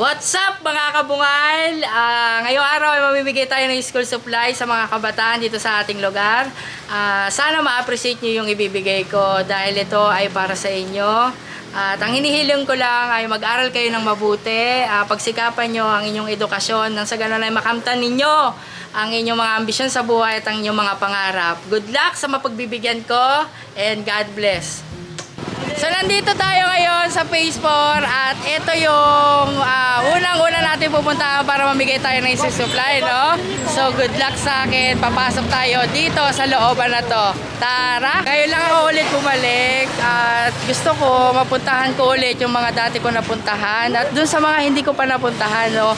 What's up mga kabungal? Ngayong araw ay mamimigay tayo ng school supply sa mga kabataan dito sa ating lugar. Sana ma-appreciate nyo yung ibibigay ko dahil ito ay para sa inyo. At ang hinihiling ko lang ay mag-aral kayo ng mabuti, pagsikapan nyo ang inyong edukasyon nang sa ganun ay makamtan ninyo ang inyong mga ambisyon sa buhay at ang inyong mga pangarap. Good luck sa mapagbibigyan ko and God bless. So nandito tayo ngayon sa Phase 4 at ito yung unang-una natin pupuntahan para mamigay tayo ng school supply, no? So good luck sa akin. Papasok tayo dito sa looban na to. Tara! Ngayon lang ako ulit bumalik at gusto ko mapuntahan ko ulit yung mga dati ko napuntahan at dun sa mga hindi ko pa napuntahan, no?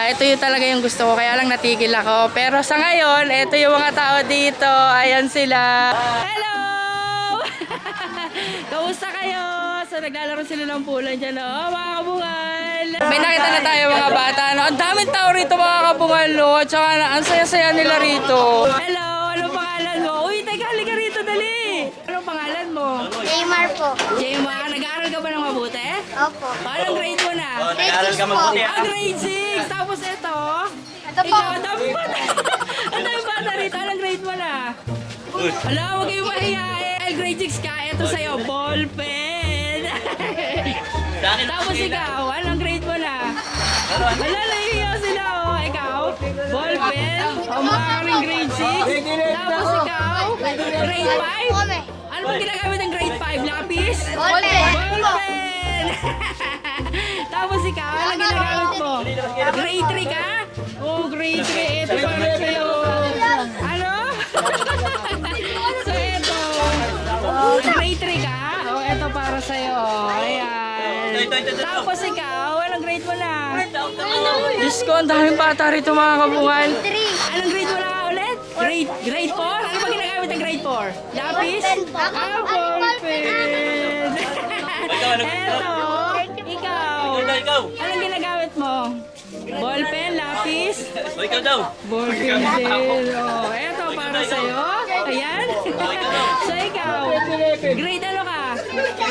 Ito yung talaga yung gusto ko, kaya lang natigil ako. Pero sa ngayon, ito yung mga tao dito. Ayan sila. Hello! Kamusta kayo? So naglalaro sila ng pulan dyan, no? Mga kabungal! May nakita na tayo mga bata, no? Ang daming tao rito mga kabungal, no? Tsaka ang saya-saya nila rito. Hello! Anong pangalan mo? Uy, teka, halika rito, dali! Anong pangalan mo? Jaymar po. Jaymar, nag-aaral ka ba ng mabuti? Opo. Paano grade mo na? Grade 6 po. Grade 6! Tapos ito? Ito po. Ikaw, ang daming bata! Ang daming bata rito. Anong grade mo na? Wala, huwag kayong mahihain. Grade 6 ka, ito sa'yo, ball pen. Tapos ikaw, anong grade mo na? Wala, nahihiya sila, oh. Ikaw, ball pen. O, maaaring grade 6. Tapos ikaw, grade 5. Ano bang ginagamit ng grade 5? Lapis? Ball pen. Ball pen. Tapos ikaw, anong ginagamit mo? Grade 3 ka? Oh, grade 3. Ito para sa'yo. Ano? So, ito. Grade 3 ka? Oh, ito para sa'yo. Ayan. Tapos ikaw, anong grade mo na? Diyos ko, ang daming bata rito mga kabungal. 3. Anong grade mo na ulit? Grade 4? Ano ba ginagamit ng grade 4? Lapis? Ballpen. Eto, ikaw. Anong ginagamit mo? Ballpen, lapis? Ikaw daw. Ballpen din. Oh, eto para sa'yo. Ayan. So ikaw, grade ano ka?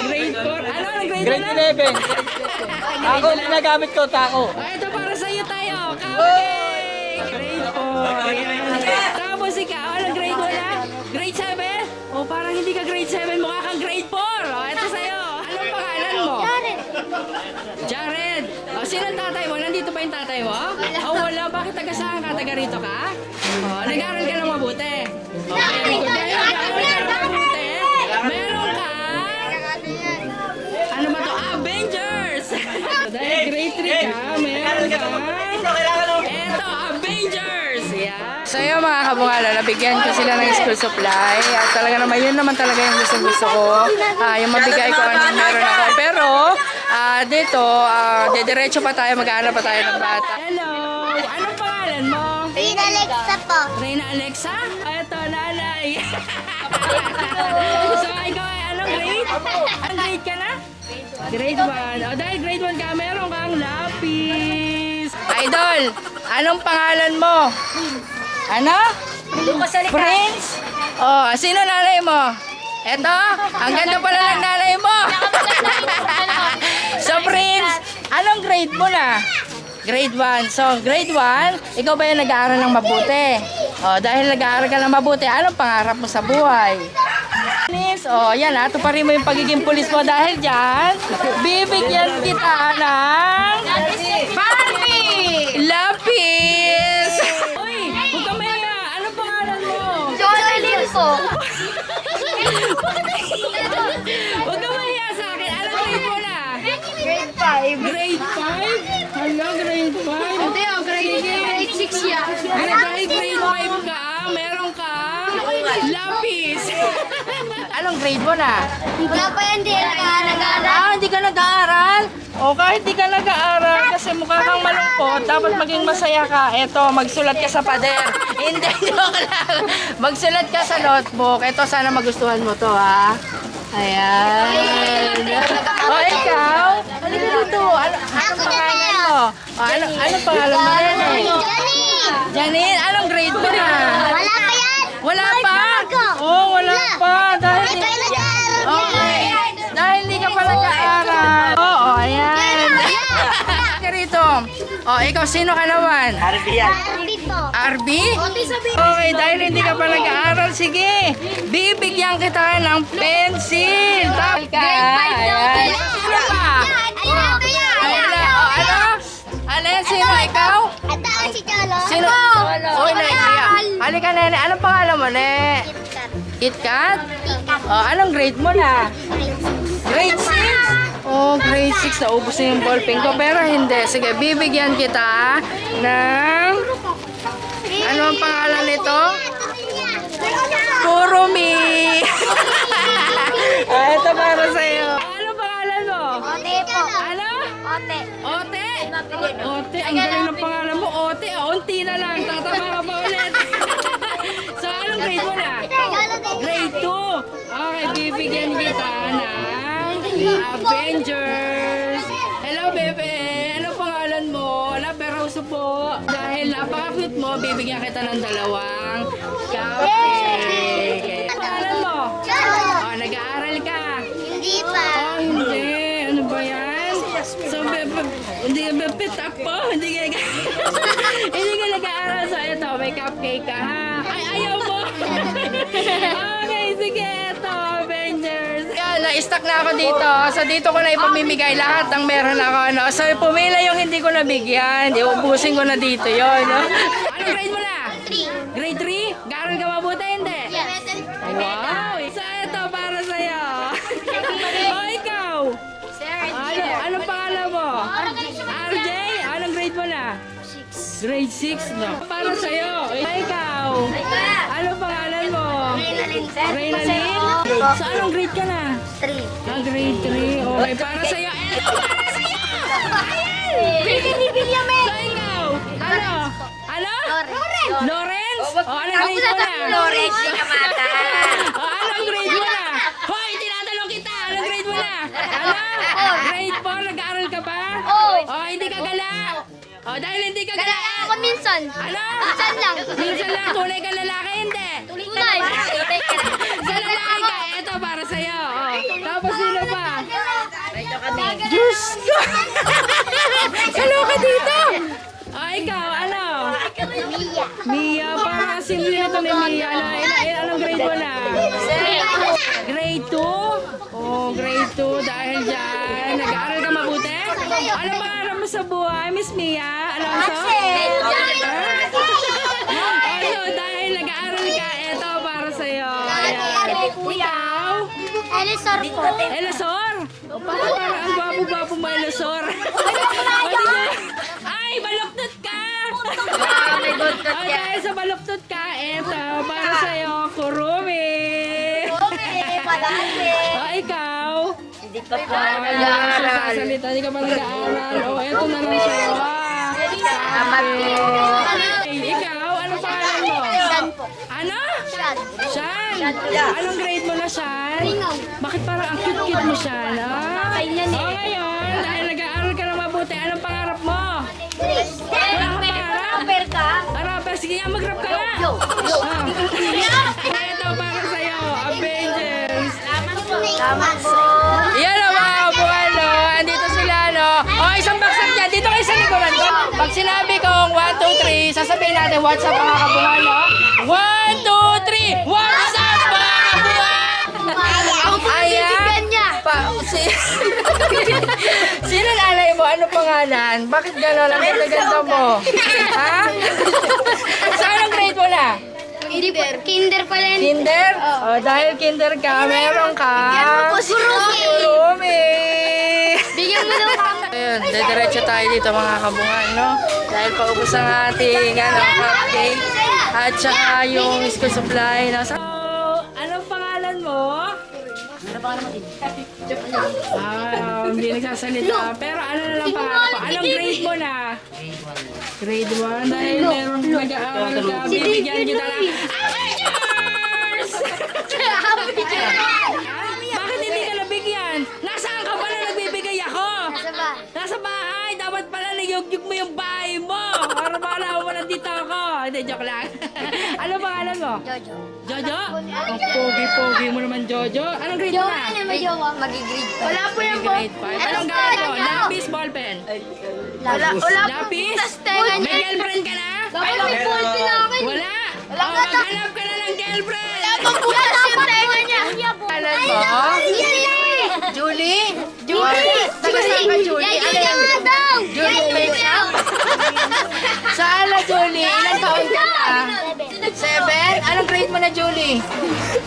Grade 4? Anong grade mo na? Grade 11. Ako ginagamit ko, tako. Oh, ito para sa'yo tayo. Cupcake! Grade 4. Ayan. Tapos ikaw, anong grade mo na? Grade 7? Oh, parang hindi ka grade 7, mukha kang grade 4. Oh, ito sa'yo. Anong pangalan mo? Jared. Oh, sino ang tatay mo? Nandito pa yung tatay mo? Oh, wala. Bakit taga saan ka? Taga rito ka? Oh, nag-aaral ka ng mabuti. Oh, very good. Dahil nag-aaral ka ng mabuti, meron ka... Ano ba to? Avengers! Dahil grade 3 ka, meron ka... Eto, Avengers! Yeah. So yun mga kabungalo, nabigyan ko sila ng school supply. At talaga naman, yun naman talaga yung gusto ko. Yung mabigay ko ano meron ako. Pero, dito, diretso pa tayo, mag-aaral pa tayo ng bata. Hello! Anong pangalan mo? Rina Alexa po. Reyna Alexa? Eto, nanay. So, ikaw ay anong grade? Anong grade ka na? Grade 1. O, dahil grade 1 ka, meron kang lapis. Idol, anong pangalan mo? Ano? Prince? Oh, sino nanay mo? Eto, ang ganda pala ng nanay mo. So, Prince, anong grade mo na? Grade 1. So, grade 1, ikaw ba yung nag-aaral ng mabuti? O, dahil nag-aaral ka ng mabuti, anong pangarap mo sa buhay? Prince, o, yan ha, tuparin mo yung pagiging pulis mo dahil dyan, bibigyan kita ng... Barbie! Lapis! Uy, huwag ka maya. Anong pangalan mo? Jocelyn po. Huwag ka maya sa akin. Anong grade mo na? Grade 5. Grade 5? Hala, grade 5? Hindi oh, grade 6 yan. Dahil grade 5 ka, meron ka lapis. Anong grade mo na? Wala pa yan, hindi nag-aaral. Hindi ka nag-aaral? O kahit hindi ka nag-aaral kasi mukha kang malungkot, dapat maging masaya ka. Eto, magsulat ka sa pader. Hindi, joke lang. Magsulat ka sa notebook. Eto, sana magustuhan mo to, ha? Ayan. O, ikaw? Halika dito. Anong pangalan mo? O, anong pangalan mo? Janine, anong grade mo na? Wala pa yan. Wala pa? Oh, wala pa. Dahil okay. Dahil hindi ka pa nag-aaral. Oo, ayan. Ka rito, O, ikaw, sino ka naman? Arbiyan. RB? Okay, dahil hindi ka pa nag-aaral, sige. Bibigyan kita ng pencil. Grade 5 daw. Ano pa? Wala. O, ano? Alin, sino? Ikaw? Sino? Uy, naiiya. Halika, nene. Anong pangalan mo, ne? KitKat? O, anong grade mo na? Grade 6? Oh, grade 6. Naubos na yung ballpen ko. Pero hindi. Sige, bibigyan kita ng... Ano ang pangalan nito? Kurumi! Ito para sa'yo. Ano pangalan mo? Ano? Ote? Ote? Ang galing ng pangalan mo. Ote? Unti na lang. Tatama ka pa ulit. So, anong grade mo na? Grade 2. Okay, bibigyan kita ng Avengers. Hello, bebe. Ano pangalan mo? Wala, pero uso po. Dahil napaka-cute mo, bibigyan kita ng 2 kape. Okay. Ano pangalan mo? Oh, nag-aaral ka. Oh, hindi. Ano ba yan? So, hindi ka bepit ako. Hindi ka hindi ka nag-aaral. So, ito, may cupcake ka, ha? Ay, ayaw mo. Okay, sige. Ito, Avengers. Yan, na-stuck na ako dito. So, dito ko na ipamimigay lahat ng meron ako. No? So, pumila yung hindi ko nabigyan. Ubusin ko na dito yon. No? Anong grade mo na? Grade 3? Garal ka mabuti, hindi? Wow! So, ito para sa'yo. O, ikaw? Anong pangalan mo? RJ? Anong grade mo na? Grade 6, no? Para sa'yo. Ikaw? Anong pangalan mo? Reynalyn? So, anong grade ka na? 3. Ah, grade 3. Okay, para sa'yo. Para sa'yo! So, ikaw? Ano? Ano? Lawrence? O, anong grade mo na? Lawrence, di ka mata. O, anong grade mo na? Hoy, tinatanong kita. Anong grade mo na? Ano? Grade 4, nag-aaral ka pa? Oo. O, hindi ka gala? O, dahil hindi ka gala. Kaya ako minsan. Ano? Minsan lang. Minsan lang, tunay ka lalaki, hindi. Tunay. Sa lalaki ka, eto para sa'yo. O, tapos sino pa? Diyos ko! Salo ka dito! O, ikaw, ano? Mia, parang asin nito ni Mia. Anong grade mo na? Grade 2? Oh, grade 2. Dahil dyan, nag-aaral ka mabuti? Ano ba aral mo sa buhay, Miss Mia? Alonso? So, dahil nag-aaral ka, eto para sa'yo. Ayan. Ikaw? Elisor po. Elisor? O, parang ang gwapo-gwapo mo, Elisor. Ay, baluktot ka! May buntot O, dahil sa baluktot ka, eto, para sa'yo, Kurumi. O, ikaw? Hindi pa po nag-aaral. Hindi ka pa nag-aaral. O, eto na lang sa'yo. Salamat po. Ikaw, anong pangalan mo? Shan po. Ano? Shan. Shan? Anong grade mo na, Shan? Ringaw. Bakit parang ang cute-cute mo, Shan? Ah? Kailan O, ngayon, dahil nag-aaral ka na mabuti, anong pangarap mo? Wala ka pangarap? Rapper ka? Rapper, sige nga, mag-rap ka nga. Yo. Ito para sa'yo, Avengers. Salamat po. Yan o mga kabuhan, no? Andito sila, no? O, isang baksak dyan. Dito kayo sa likuran ko. Pag sinabi kong 1, 2, 3, sasabihin natin what's up mga kabuhan, no? 1, 2, 3, what's up mga kabuhan? Ako po nabibigyan niya. Sino nanay mo? Ano pangalan? Bakit gano'n ang ganda mo? Ha? Sa anong grade mo na? Kinder pala yun. Kinder? O, dahil kinder ka, meron ka. Kurumi! Bigyan mo daw kami. Ayun, diretso tayo dito mga kabungan, no? Dahil paubos ang ating cupcake at saka yung school supply. No? So, anong pangalan mo? Hindi nagsasalita. Pero ano na lang pangalan mo? Anong grade mo na? Grade 1. Dahil meron nag-aaral ka, bibigyan kita lang. Avengers! Bakit hindi ka nabigyan? Nasaan ka pala nagbibigay ako? Nasa bahay. Dapat pala niyog-yog mo yung bahay mo. Para malaman mo nandito ako. Hindi Hindi, joke lang. Ano pangalan mo? Jojo. Jojo? Ang pogi-pogi mo naman, Jojo. Anong grade mo Jowa na? na may jowa. Magigrade pa. Wala po yung Grade 5. Anong gamit mo? Lapis, ballpen? Wala po. Lapis? tenga May girlfriend ka na? Dapat may full pinakin. Wala. Oh, maghanap ka na ng girlfriend. Butas yung tenga niya. Pangalan mo? Julie? Julie? Taga saan ka, Julie? Yan Ano yan? nga daw. Julie Mesa? Saan na, Julie? Ilang taon ka na? 7? Anong grade mo na, Julie?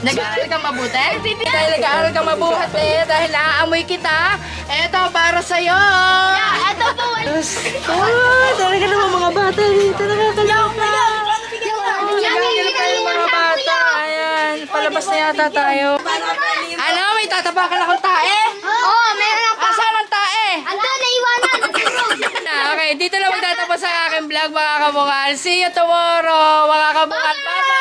Nag-aaral ka mabuti? Dahil nag-aaral ka mabuti, dahil naaamoy kita, eto para sa'yo! Ito po. Oh, talaga naman mga bata dito, nakakaloka! Nagagano kayo mga bata, ayan, palabas na yata tayo. Ano, may tatapakan akong tae? Oo, meron ako. Asan ang tae? Andun, naiwanan. Okay, dito lang magtatapos ang aking vlog mga kabungal. See you tomorrow mga kabungal. Bye-bye!